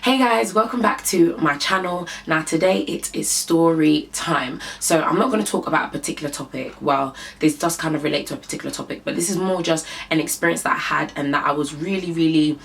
Hey guys, welcome back to my channel. Now today it is story time. So I'm not going to talk about a particular topic. Well, this does kind of relate to a particular topic, but this is more just an experience that I had and that I was really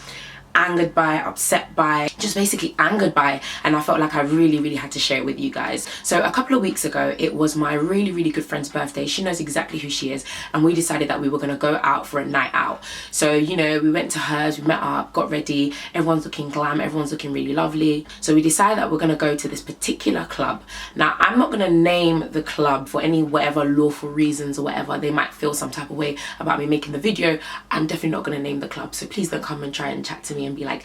angered by, upset by, just basically angered by, and I felt like I really had to share it with you guys. So a couple of weeks ago, it was my really good friend's birthday. She knows exactly who she is, and we decided that we were going to go out for a night out. So, you know, we went to hers, we met up, got ready, everyone's looking glam, everyone's looking really lovely. So we decided that we're going to go to this particular club. Now, I'm not going to name the club for any whatever lawful reasons or whatever. They might feel some type of way about me making the video. I'm definitely not going to name the club, so please don't come and try and chat to me and be like,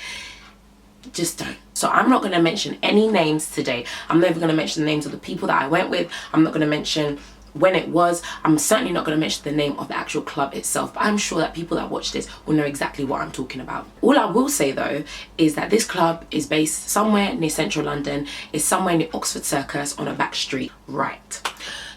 just don't. So I'm not going to mention any names today. I'm never going to mention the names of the people that I went with. I'm not going to mention when it was. I'm certainly not going to mention the name of the actual club itself, but I'm sure that people that watch this will know exactly what I'm talking about. All I will say though is that this club is based somewhere near central London. It's somewhere near Oxford Circus on a back street, right?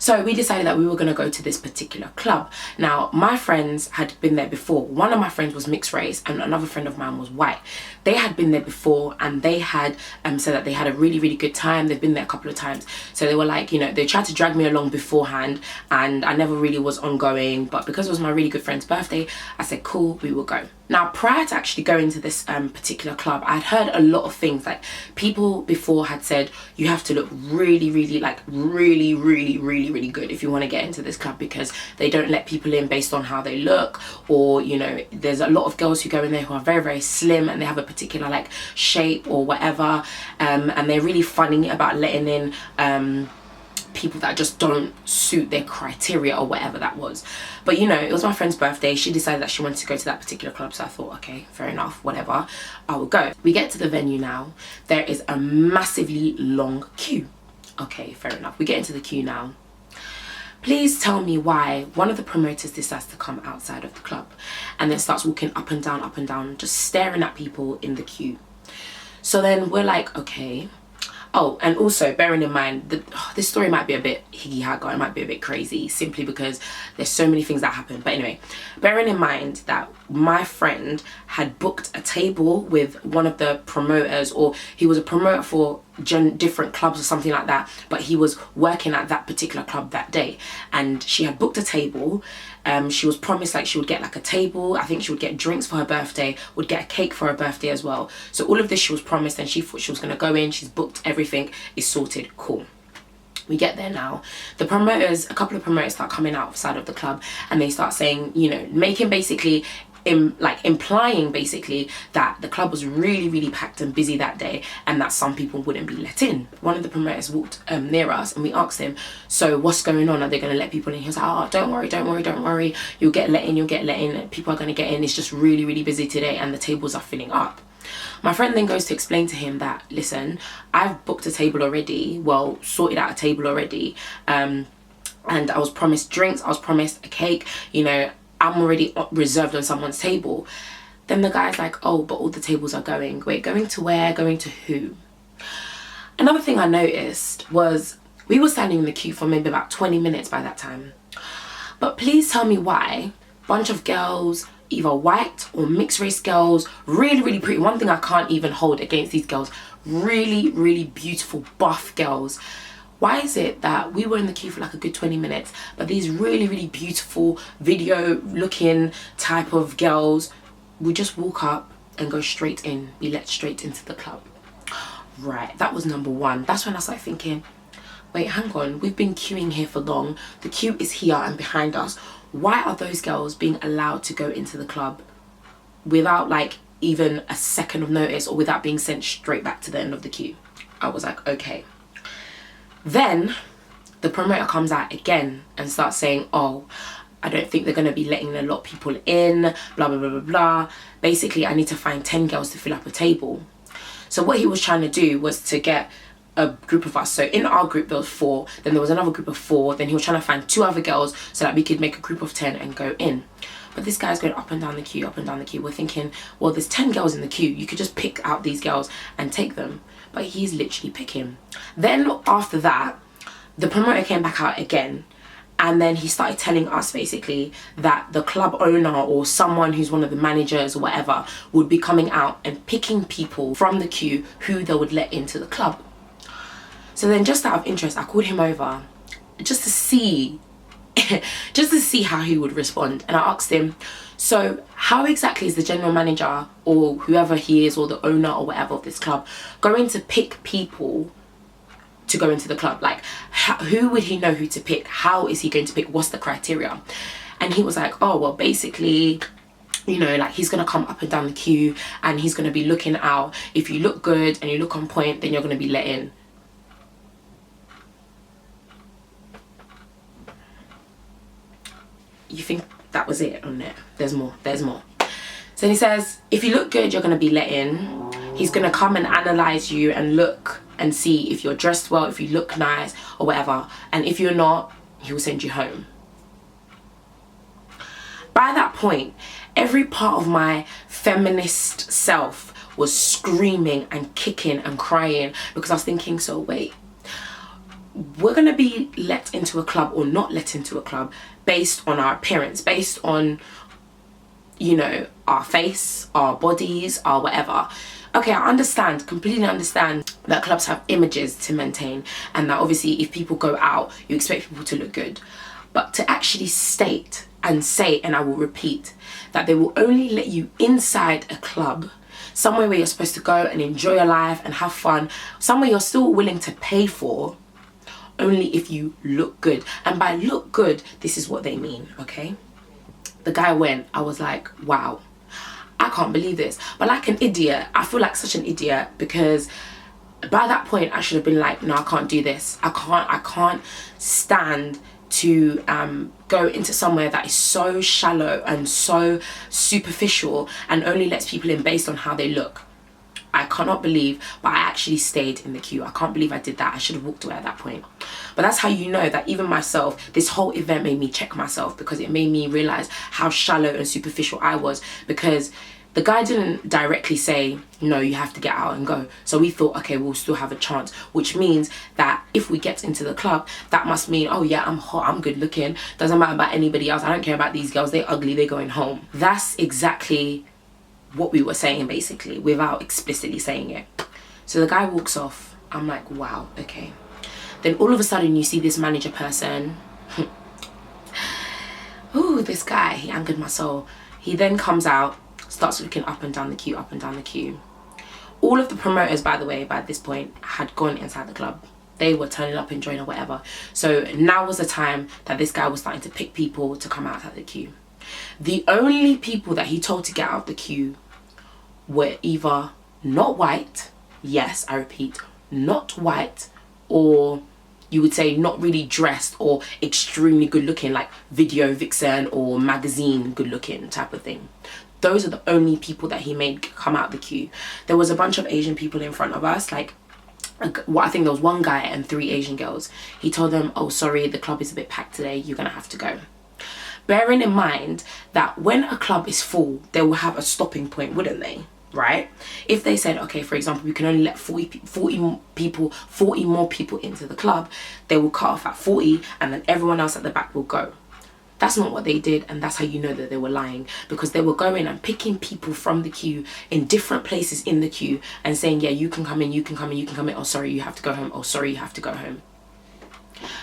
So we decided that we were going to go to this particular club. Now, my friends had been there before. One of my friends was mixed race and another friend of mine was white. They had been there before and they had said that they had a really good time. They've been there a couple of times. So they were like, you know, they tried to drag me along beforehand and I never really was ongoing. But because it was my really good friend's birthday, I said, cool, we will go. Now, prior to actually going to this particular club, I'd heard a lot of things. Like, people before had said, you have to look really good if you want to get into this club, because they don't let people in based on how they look, or, you know, there's a lot of girls who go in there who are very slim and they have a particular like shape or whatever, and they're really funny about letting in people that just don't suit their criteria or whatever that was. But you know, it was my friend's birthday. She decided that she wanted to go to that particular club, so I thought, okay, fair enough, whatever, I will go. We get to the venue now. There is a massively long queue. Okay, fair enough. We get into the queue now. Please tell me why one of the promoters decides to come outside of the club and then starts walking up and down, just staring at people in the queue. So then we're like, okay. Oh, and also bearing in mind that this story might be a bit higgy-haggy, it might be a bit crazy, simply because there's so many things that happen. But anyway, bearing in mind that my friend had booked a table with one of the promoters, or he was a promoter for different clubs or something like that, but he was working at that particular club that day, and she had booked a table. She was promised like she would get like a table, I think she would get drinks for her birthday, would get a cake for her birthday as well. So all of this she was promised, and she thought she was going to go in, she's booked, everything is sorted, cool. We get there now. The promoters, a couple of promoters start coming outside of the club and they start saying, you know, making basically implying basically that the club was really packed and busy that day and that some people wouldn't be let in. One of the promoters walked near us and we asked him, so what's going on? Are they going to let people in? He was like, oh, don't worry, you'll get let in, people are going to get in, it's just really busy today and the tables are filling up. My friend then goes to explain to him that, listen, I've booked a table already, well, sorted out a table already, and I was promised drinks, I was promised a cake, you know, I'm already reserved on someone's table. Then the guy's like, oh, but all the tables are going. Wait, going to where? Going to who? Another thing I noticed was we were standing in the queue for maybe about 20 minutes by that time. But please tell me why a bunch of girls, either white or mixed race girls, really pretty. One thing I can't even hold against these girls, really beautiful buff girls. Why is it that we were in the queue for like a good 20 minutes, but these really beautiful video looking type of girls would just walk up and go straight in, be let straight into the club? Right, that was number one. That's when I started thinking, wait, hang on, we've been queuing here for long. The queue is here and behind us. Why are those girls being allowed to go into the club without like even a second of notice or without being sent straight back to the end of the queue? I was like, okay. Then the promoter comes out again and starts saying, oh, I don't think they're going to be letting a lot of people in, blah. Basically, I need to find 10 girls to fill up a table. So what he was trying to do was to get a group of us. So in our group there was 4, then there was another group of 4, then he was trying to find 2 other girls so that we could make a group of 10 and go in. But this guy's going up and down the queue. We're thinking, well, there's 10 girls in the queue, you could just pick out these girls and take them. But he's literally picking. Then after that, the promoter came back out again And then he started telling us basically that the club owner or someone who's one of the managers or whatever would be coming out and picking people from the queue who they would let into the club. So then, just out of interest, I called him over just to see how he would respond. And I asked him, so how exactly is the general manager or whoever he is, or the owner or whatever of this club, going to pick people to go into the club? Like, who would he know who to pick? How is he going to pick? What's the criteria? And he was like, oh, well, basically, you know, like, he's gonna come up and down the queue and he's gonna be looking out. If you look good and you look on point, then you're gonna be let in. You think that was it on it? There's more. So he says, if you look good, you're going to be let in. He's going to come and analyze you and look and see if you're dressed well, if you look nice or whatever. And if you're not, he will send you home. By that point, every part of my feminist self was screaming and kicking and crying, because I was thinking, so wait, we're going to be let into a club or not let into a club based on our appearance, based on, you know, our face, our bodies, our whatever. Okay, I understand, completely understand that clubs have images to maintain, and that obviously if people go out, you expect people to look good. But to actually state and say, and I will repeat, that they will only let you inside a club, somewhere where you're supposed to go and enjoy your life and have fun, somewhere you're still willing to pay for, only if you look good. And by look good, this is what they mean, okay? The guy went, I was like, wow, I can't believe this. But like an idiot, I feel like such an idiot, because by that point I should have been like, no, I can't do this. I can't stand to go into somewhere that is so shallow and so superficial and only lets people in based on how they look. I cannot believe, but I actually stayed in the queue. I can't believe I did that. I should have walked away at that point. But that's how you know that even myself, this whole event made me check myself, because it made me realize how shallow and superficial I was, because the guy didn't directly say, no, you have to get out and go. So we thought, okay, we'll still have a chance, which means that if we get into the club, that must mean, oh yeah, I'm hot, I'm good looking. Doesn't matter about anybody else. I don't care about these girls. They're ugly, they're going home. That's exactly what we were saying, basically, without explicitly saying it. So the guy walks off. I'm like, wow, okay. Then all of a sudden you see this manager person. Ooh, this guy, he angered my soul. He then comes out, starts looking up and down the queue, up and down the queue. All of the promoters, by the way, by this point, had gone inside the club. They were turning up, enjoying or whatever. So now was the time that this guy was starting to pick people to come out of the queue. The only people that he told to get out of the queue were either not white, yes, I repeat, not white, or you would say not really dressed or extremely good looking, like video vixen or magazine good looking type of thing. Those are the only people that he made come out the queue. There was a bunch of Asian people in front of us, like, I think there was one guy and 3 Asian girls. He told them, oh, sorry, the club is a bit packed today, you're gonna have to go. Bearing in mind that when a club is full, they will have a stopping point, wouldn't they? Right? If they said, okay, for example, we can only let 40 more people into the club, they will cut off at 40 and then everyone else at the back will go. That's not what they did, and that's how you know that they were lying, because they were going and picking people from the queue in different places in the queue and saying, yeah, you can come in, you can come in, you can come in, oh sorry, you have to go home, oh sorry, you have to go home.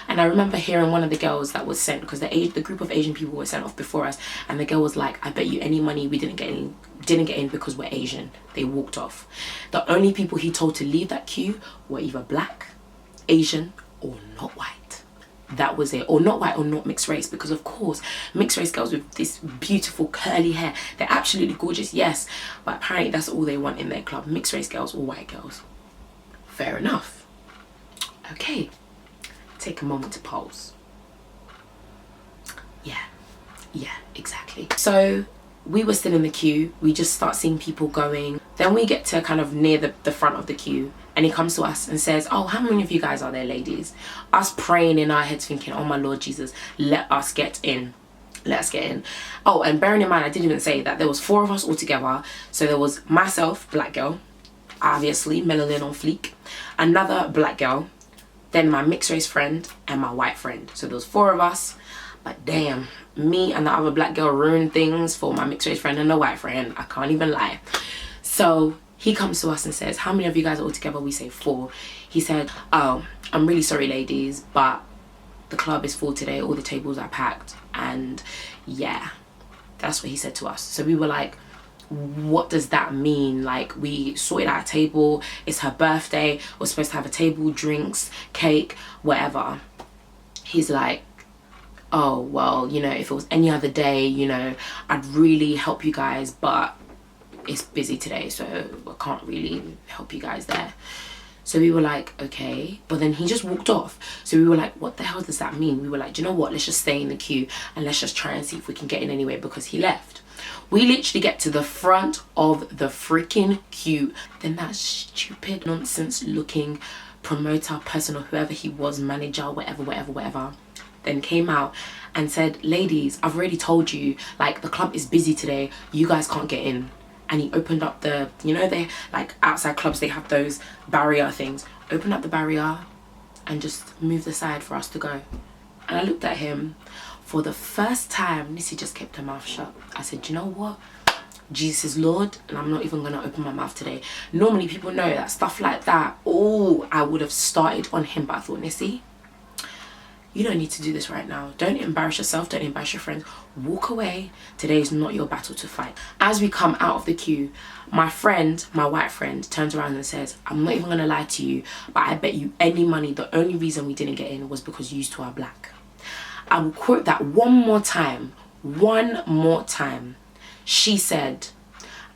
And I remember hearing one of the girls that was sent, because the group of Asian people were sent off before us, and the girl was like, I bet you any money we didn't get in because we're Asian. They walked off. The only people he told to leave that queue were either black, Asian, or not white. That was it. Or not white or not mixed race, because of course mixed race girls with this beautiful curly hair, they're absolutely gorgeous, yes, but apparently that's all they want in their club, mixed race girls or white girls. Fair enough. Okay, take a moment to pause. Yeah, exactly. So we were still in the queue, we just start seeing people going, then we get to kind of near the front of the queue, and he comes to us and says, oh, how many of you guys are there, ladies? Us praying in our heads thinking, oh my Lord Jesus, let us get in. Let us get in. Oh, and bearing in mind, I didn't even say that there was 4 of us all together. So there was myself, black girl, obviously, melanin on fleek, another black girl, then my mixed race friend and my white friend. So there was 4 of us. But damn, me and the other black girl ruined things for my mixed race friend and the white friend. I can't even lie. So he comes to us and says, how many of you guys are all together? We say 4. He said, oh, I'm really sorry ladies, but the club is full today, all the tables are packed. And yeah, that's what he said to us. So we were like, what does that mean? Like, we sorted out a table, it's her birthday, we're supposed to have a table, drinks, cake, whatever. He's like, oh well, you know, if it was any other day, you know, I'd really help you guys, but it's busy today, so I can't really help you guys there. So we were like, okay. But then he just walked off. So we were like, what the hell does that mean? We were like, do you know what, let's just stay in the queue and let's just try and see if we can get in anyway, because he left. We literally get to the front of the freaking queue. Then that stupid nonsense looking promoter person, or whoever he was, manager, whatever, then came out and said, ladies, I've already told you, like, the club is busy today, you guys can't get in. And he opened up the, you know, they like outside clubs, they have those barrier things. Opened up the barrier and just moved aside for us to go. And I looked at him. For the first time, Nissy just kept her mouth shut. I said, you know what? Jesus is Lord, and I'm not even gonna open my mouth today. Normally people know that stuff like that, oh, I would have started on him, but I thought, Nissy, you don't need to do this right now. Don't embarrass yourself, don't embarrass your friends. Walk away. Today is not your battle to fight. As we come out of the queue, my friend, my white friend, turns around and says, I'm not even gonna lie to you, but I bet you any money the only reason we didn't get in was because you two are black. I will quote that one more time. She said,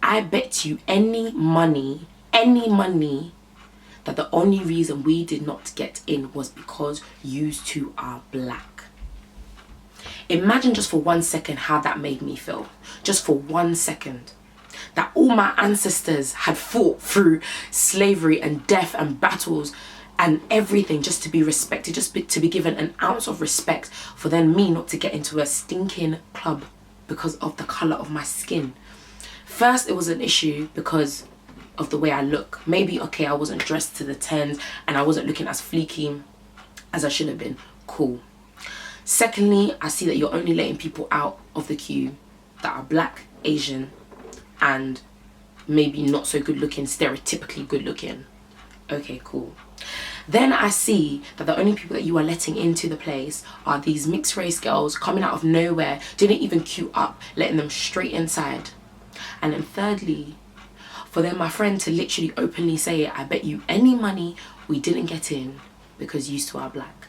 I bet you any money that the only reason we did not get in was because you two are black. Imagine just for 1 second how that made me feel. Just for 1 second. That all my ancestors had fought through slavery and death and battles and everything just to be respected, to be given an ounce of respect, for then me not to get into a stinking club because of the colour of my skin. First, it was an issue because of the way I look. Maybe, okay, I wasn't dressed to the 10s and I wasn't looking as fleeky as I should have been. Cool. Secondly, I see that you're only letting people out of the queue that are black, Asian, and maybe not so good looking, stereotypically good looking. Okay, cool. Then I see that the only people that you are letting into the place are these mixed race girls coming out of nowhere, didn't even queue up, letting them straight inside. And then thirdly, for then my friend to literally openly say, I bet you any money we didn't get in because you two are black.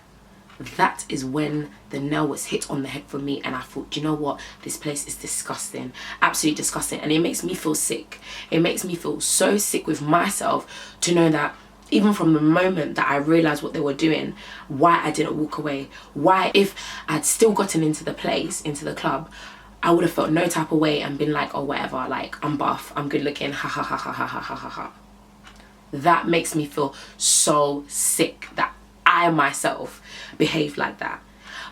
That is when the nail was hit on the head for me, and I thought, do you know what, this place is disgusting, absolutely disgusting. And it makes me feel sick. It makes me feel so sick with myself to know that even from the moment that I realized what they were doing, why I didn't walk away, why, if I'd still gotten into the place, into the club, I would have felt no type of way and been like, oh whatever, like, I'm buff, I'm good looking, ha ha ha ha ha ha ha ha ha. That makes me feel so sick that I myself behaved like that.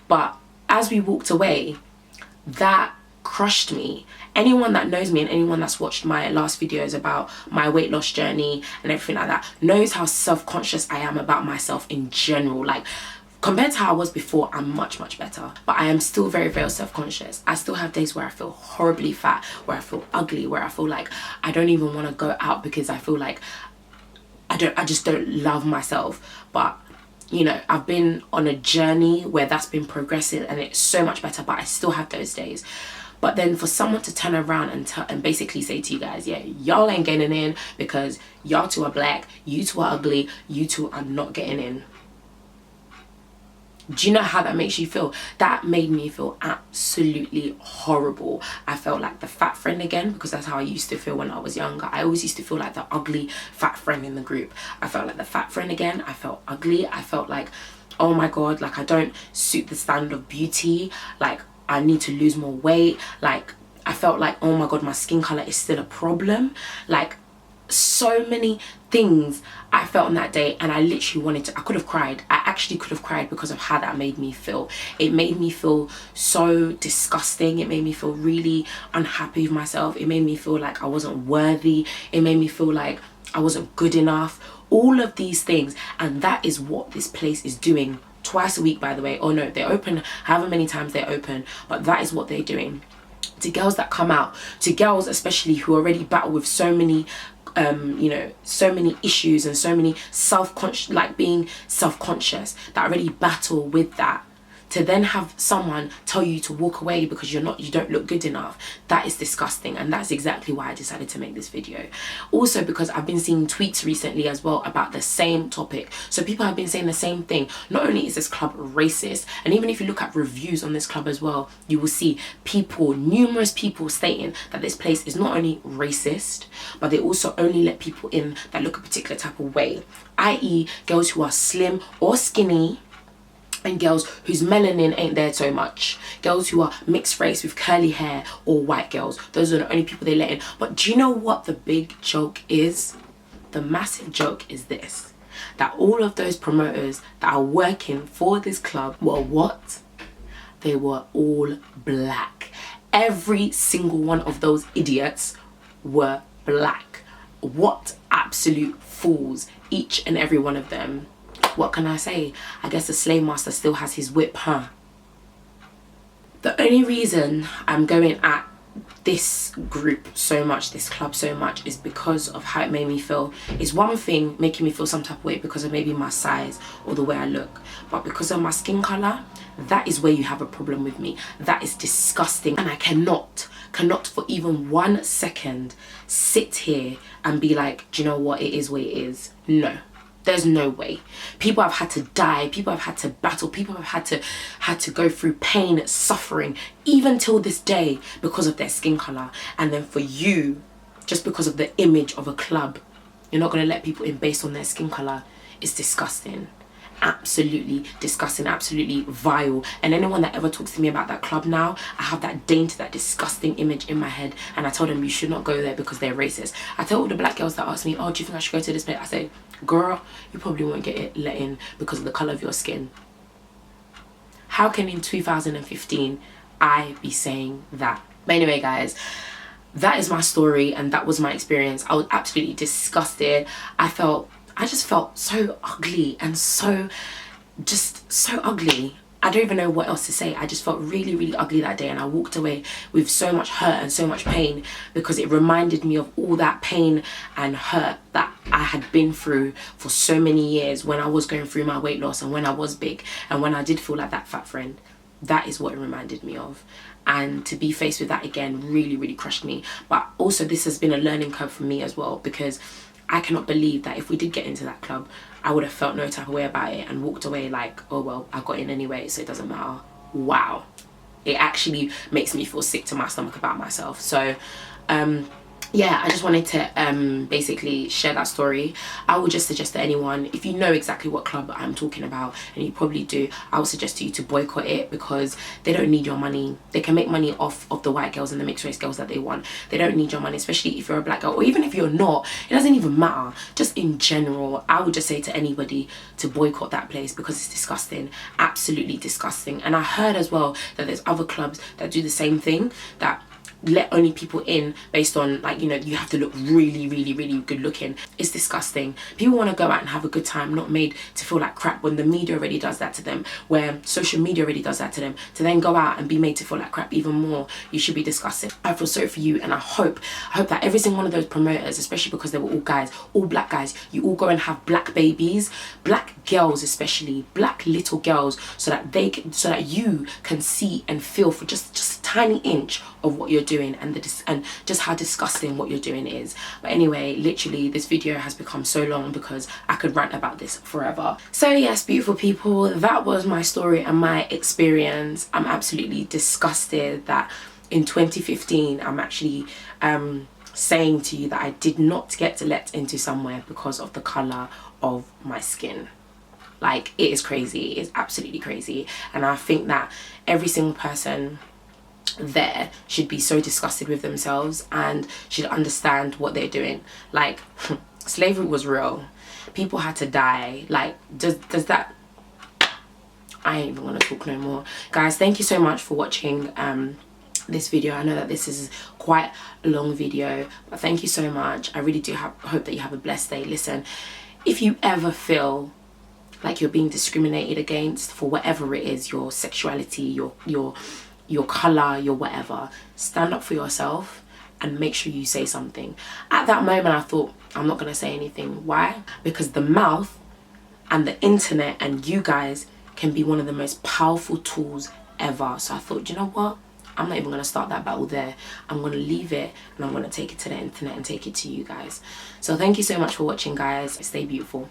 But as we walked away, that crushed me. Anyone that knows me and anyone that's watched my last videos about my weight loss journey and everything like that knows how self-conscious I am about myself in general. Like, compared to how I was before, I'm much better, but I am still very self-conscious. I still have days where I feel horribly fat, where I feel ugly, where I feel like I don't even want to go out because I feel like I just don't love myself. But you know, I've been on a journey where that's been progressive and it's so much better, but I still have those days. But then for someone to turn around and basically say to you guys, yeah, y'all ain't getting in because y'all two are black, you two are ugly, you two are not getting in. Do you know how that makes you feel? That made me feel absolutely horrible. I felt like the fat friend again, because that's how I used to feel when I was younger. I always used to feel like the ugly fat friend in the group. I felt like the fat friend again. I felt ugly. I felt like, oh my god, like I don't suit the standard of beauty. Like I need to lose more weight. Like I felt like, oh my god, my skin color is still a problem. Like so many things I felt on that day, and I literally wanted to, I could have cried. I actually could have cried because of how that made me feel. It made me feel so disgusting. It made me feel really unhappy with myself. It made me feel like I wasn't worthy. It made me feel like I wasn't good enough. All of these things, and that is what this place is doing twice a week, by the way. Oh no, they open however many times they open, but that is what they're doing. To girls that come out, to girls especially who already battle with so many you know, so many issues and so many being self-conscious, that already battle with that, to then have someone tell you to walk away because you don't look good enough, that is disgusting. And that's exactly why I decided to make this video. Also because I've been seeing tweets recently as well about the same topic. So people have been saying the same thing. Not only is this club racist, and even if you look at reviews on this club as well, you will see numerous people stating that this place is not only racist, but they also only let people in that look a particular type of way, i.e. girls who are slim or skinny, and girls whose melanin ain't there so much, girls who are mixed race with curly hair, or white girls. Those are the only people they let in. But do you know what the big joke is? The massive joke is this, that all of those promoters that are working for this club were what? They were all black. Every single one of those idiots were black. What absolute fools, each and every one of them. What can I say? I guess the slave master still has his whip, huh? The only reason I'm going at this group so much, this club so much, is because of how it made me feel. It's one thing making me feel some type of way because of maybe my size or the way I look, but because of my skin color, that is where you have a problem with me. That is disgusting, and I cannot for even 1 second sit here and be like, do you know what, it is what it is. No. There's no way. People have had to die, people have had to battle, people have had to go through pain, suffering, even till this day, because of their skin color. And then for you, just because of the image of a club, you're not going to let people in based on their skin color. It's disgusting. Absolutely disgusting, absolutely vile. And anyone that ever talks to me about that club now, I have that dainty, that disgusting image in my head, and I tell them you should not go there because they're racist. I tell all the black girls that ask me, oh, do you think I should go to this place? I say, girl, you probably won't get it let in because of the color of your skin. How can in 2015 I be saying that? But anyway, guys, that is my story and that was my experience. I was absolutely disgusted. I just felt so ugly and so ugly. I don't even know what else to say. I just felt really, really ugly that day, and I walked away with so much hurt and so much pain because it reminded me of all that pain and hurt that I had been through for so many years when I was going through my weight loss and when I was big and when I did feel like that fat friend. That is what it reminded me of. And to be faced with that again really, really crushed me. But also this has been a learning curve for me as well, because I cannot believe that if we did get into that club, I would have felt no type of way about it and walked away like, oh well, I got in anyway, so it doesn't matter. Wow. It actually makes me feel sick to my stomach about myself. So yeah, I just wanted to basically share that story. I would just suggest to anyone, if you know exactly what club I'm talking about, and you probably do, I would suggest to you to boycott it because they don't need your money. They can make money off of the white girls and the mixed race girls that they want. They don't need your money, especially if you're a black girl, or even if you're not. It doesn't even matter. Just in general, I would just say to anybody to boycott that place because it's disgusting. Absolutely disgusting. And I heard as well that there's other clubs that do the same thing, that let only people in based on, like, you know, you have to look really, really, really good looking. It's disgusting. People want to go out and have a good time, not made to feel like crap, when the media already does that to them, where social media already does that to them, to then go out and be made to feel like crap even more. You should be disgusted. I feel sorry for you, and I hope that every single one of those promoters, especially because they were all guys, all black guys, you all go and have black babies, black girls, especially black little girls, so that you can see and feel for just a tiny inch of what you're doing and just how disgusting what you're doing is. But anyway, literally this video has become so long because I could rant about this forever. So yes, beautiful people, that was my story and my experience. I'm absolutely disgusted that in 2015 I'm actually saying to you that I did not get to let into somewhere because of the color of my skin. Like, it is crazy. It's absolutely crazy. And I think that every single person there should be so disgusted with themselves and should understand what they're doing. Like, slavery was real. People had to die. Like, does that... I ain't even gonna talk no more. Guys, thank you so much for watching this video. I know that this is quite a long video, but thank you so much. I really do hope that you have a blessed day. Listen, if you ever feel like you're being discriminated against for whatever it is, your sexuality, your color, your whatever, stand up for yourself and make sure you say something. At that moment I thought, I'm not gonna say anything. Why? Because the mouth and the internet and you guys can be one of the most powerful tools ever. So I thought, you know what, I'm not even gonna start that battle there. I'm gonna leave it and I'm gonna take it to the internet and take it to you guys. So thank you so much for watching, guys. Stay beautiful.